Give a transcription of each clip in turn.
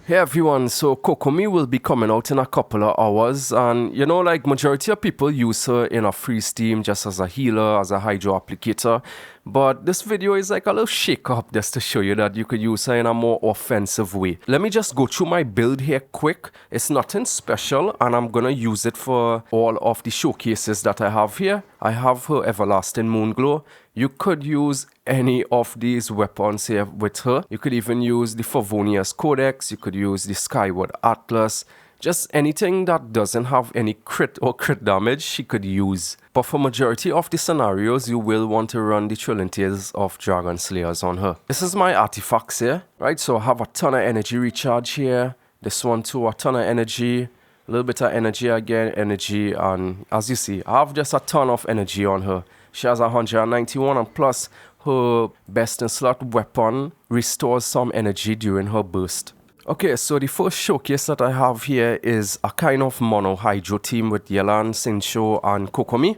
Hey everyone, so Kokomi will be coming out in a couple of hours, and you know, like majority of people use her in a freeze team just as a healer, as a hydro applicator, but this video is like a little shake up just to show you that you could use her in a more offensive way. Let me just go through my build here quick. It's nothing special, and I'm gonna use it for all of the showcases that I have here. I have her Everlasting Moonglow. You could use any of these weapons here with her. You could even use the Favonius Codex. You could use the Skyward Atlas. Just anything that doesn't have any crit or crit damage, she could use. But for majority of the scenarios, you will want to run the Trillities of Dragon Slayers on her. This is my artifacts here, right? So I have a ton of energy recharge here. This one too, a ton of energy. A little bit of energy again, energy, and as you see, I have just a ton of energy on her. She has 191, and plus her best in slot weapon restores some energy during her burst. Okay, so the first showcase that I have here is a kind of mono hydro team with Yelan, Shinsho, and Kokomi.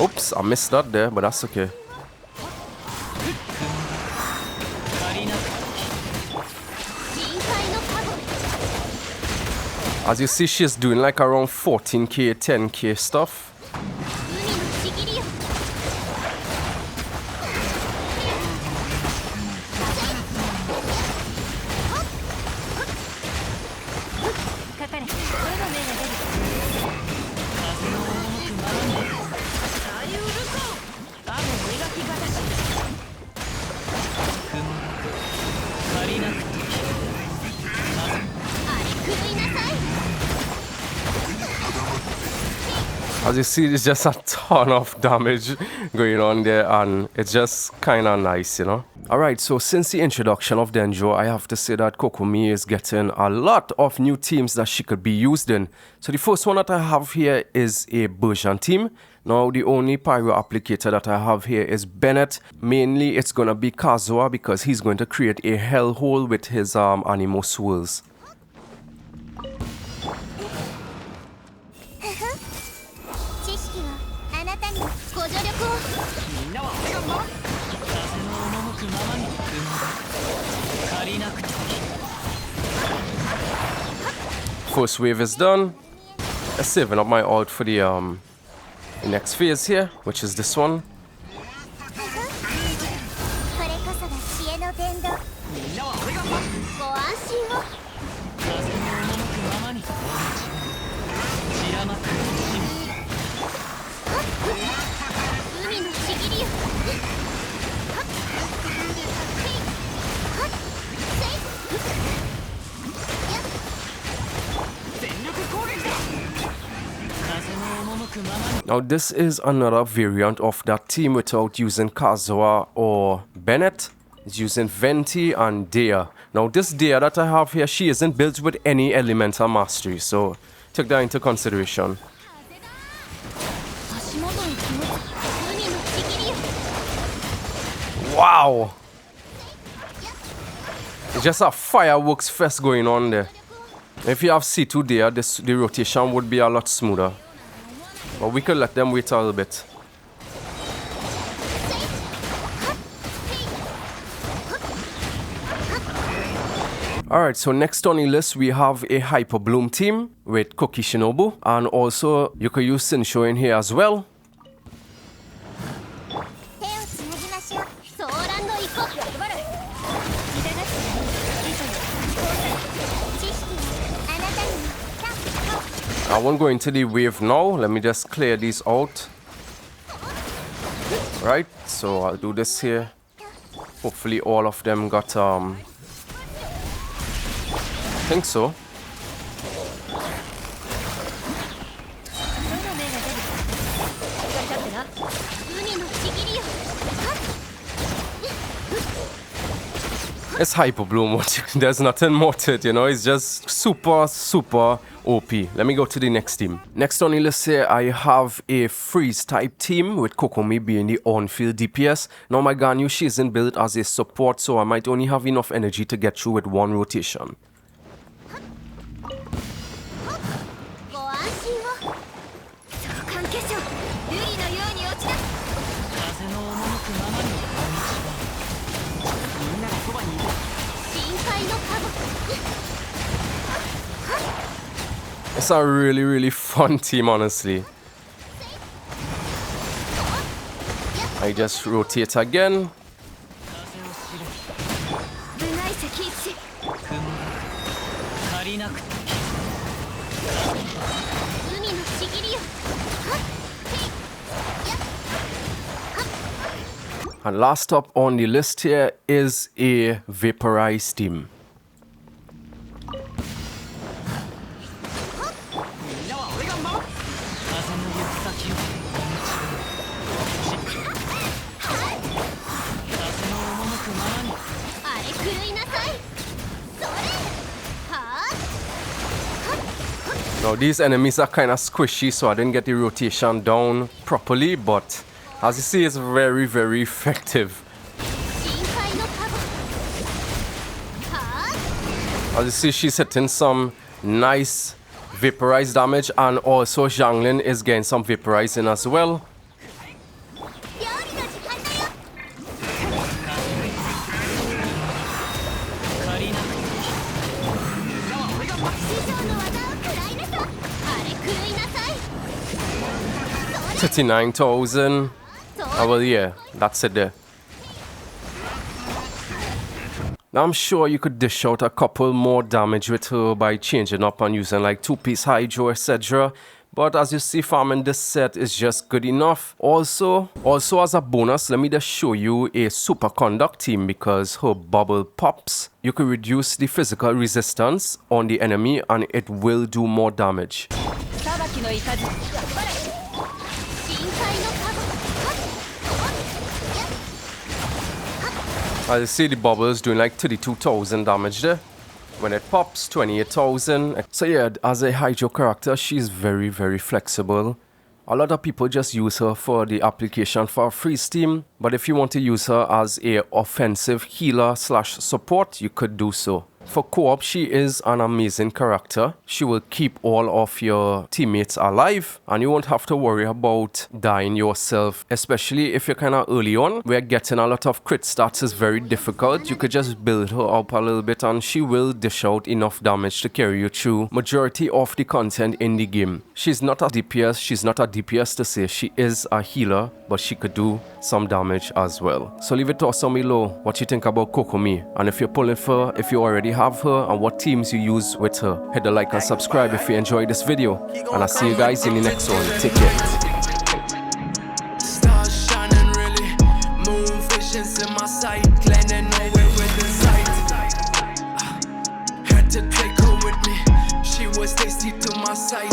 Oops, I missed that there, but that's okay. As you see, she's doing like around 14k, 10k stuff. As you see, there's just a ton of damage going on there, and it's just kind of nice, you know. Alright, so since the introduction of Denjo, I have to say that Kokomi is getting a lot of new teams that she could be used in. So the first one that I have here is a Bersian team. Now, the only pyro applicator that I have here is Bennett. Mainly, it's going to be Kazuha because he's going to create a hellhole with his Animo Swirls. First wave is done. I'm saving up my ult for the next phase here, which is this one. Now this is another variant of that team without using Kazuha or Bennett. It's using Venti and Dea. Now this Dea that I have here, she isn't built with any elemental mastery, so take that into consideration. Wow! It's just a fireworks fest going on there. If you have C2 there, the rotation would be a lot smoother. But we could let them wait a little bit. Alright, so next on the list we have a Hyper Bloom team with Koki Shinobu. And also you could use Shinsho in here as well. I won't go into the wave now. Let me just clear these out. Right, so I'll do this here. Hopefully all of them got I think so. It's Hyper Bloom. There's nothing more to it, you know. It's just super OP. Let me go to the next team. Next on the list here, I have a freeze type team with Kokomi being the on-field DPS. Now my Ganyu, she isn't built as a support, so I might only have enough energy to get through with one rotation. It's a really, really fun team, honestly. I just rotate again. And last up on the list here is a vaporized team. Now these enemies are kind of squishy, so I didn't get the rotation down properly, but as you see, it's very, very effective. As you see, she's hitting some nice vaporized damage, and also Zhanglin is getting some vaporizing as well. $39,000. Oh, well, yeah, that's it there. Now, I'm sure you could dish out a couple more damage with her by changing up and using like 2-piece hydro, etc. But as you see, farming this set is just good enough. Also as a bonus, let me just show you a superconduct team, because her bubble pops. You can reduce the physical resistance on the enemy and it will do more damage. As you see, the bubbles doing like 32,000 damage there. When it pops, 28,000. So yeah, as a hydro character, she's very, very flexible. A lot of people just use her for the application for a freeze team, but if you want to use her as a offensive healer / support, you could do so. For co-op, she is an amazing character. She will keep all of your teammates alive, and you won't have to worry about dying yourself, especially if you're kind of early on, where getting a lot of crit stats is very difficult. You could just build her up a little bit and she will dish out enough damage to carry you through majority of the content in the game. She's not a DPS, she's not a DPS to say, she is a healer, but she could do some damage as well. So leave it to us down below what you think about Kokomi, and if you're pulling for her, if you already have her, and what teams you use with her. Hit the like and subscribe if you enjoyed this video, and I'll see you guys in the next one. Take care. Stars shining really, moon visions in my sight, landing nowhere within sight. Had to take her with me, she was tasty to my sight.